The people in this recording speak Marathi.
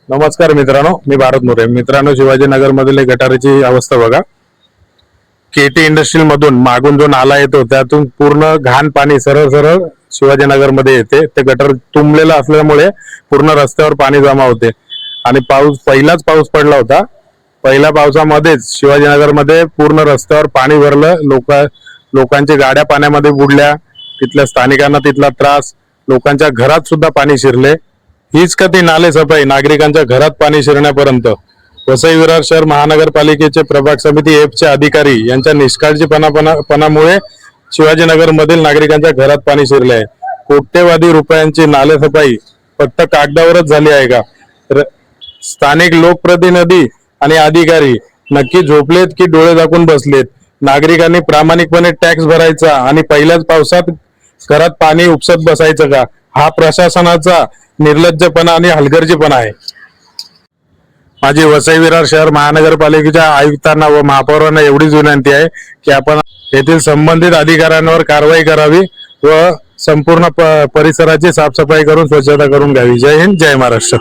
नमस्कार मित्रांनो, मी भारत मोरे. मित्रांनो, शिवाजीनगर मधील गटाराची अवस्था बघा. केटी इंडस्ट्रीयल मधून मागून जो नाला येतो त्यातून पूर्ण घाण पाणी सरळ सरळ शिवाजीनगर मध्ये येते. ते गटर तुंबलेलं असल्यामुळे पूर्ण रस्त्यावर पाणी जमा होते आणि पहिलाच पाऊस पडला होता. पहिल्या पावसामध्येच शिवाजीनगर मध्ये पूर्ण रस्त्यावर पाणी भरलं. लोकांच्या गाड्या पाण्यामध्ये बुडल्या. तिथल्या स्थानिकांना तिथला त्रास, लोकांच्या घरात सुद्धा पाणी शिरले. हीच का ती नाले सफाई नागरिकांच्या घरात पाणी शिरण्यापर्यंत. वसई विरार शहर महानगरपालिकेचे प्रभाग समिती एफचे अधिकारी यांच्या निष्काळजीपणामुळे शिवाजीनगर मधील नागरिकांच्या घरात पाणी शिरले आहे. कोट्यवधी रुपयांची नाले सफाई फक्त कागदावरच झाली आहे का? स्थानिक लोकप्रतिनिधी आणि अधिकारी नक्की झोपलेत की डोळे झाकून बसलेत? नागरिकांनी प्रामाणिकपणे टॅक्स भरायचा आणि पहिल्याच पावसात घरात पाणी उपसत बसायचं का? हा प्रशासनाचा निर्लज्जपणा आणि हलगर्जीपणा आहे. माझी वसई विरार शहर महानगरपालिकेच्या आयुक्तांना व महापौरांना एवढीच विनंती आहे की आपण येथील संबंधित अधिकाऱ्यांवर कारवाई करावी व संपूर्ण परिसराची साफसफाई करून स्वच्छता करून घ्यावी. जय हिंद, जय महाराष्ट्र.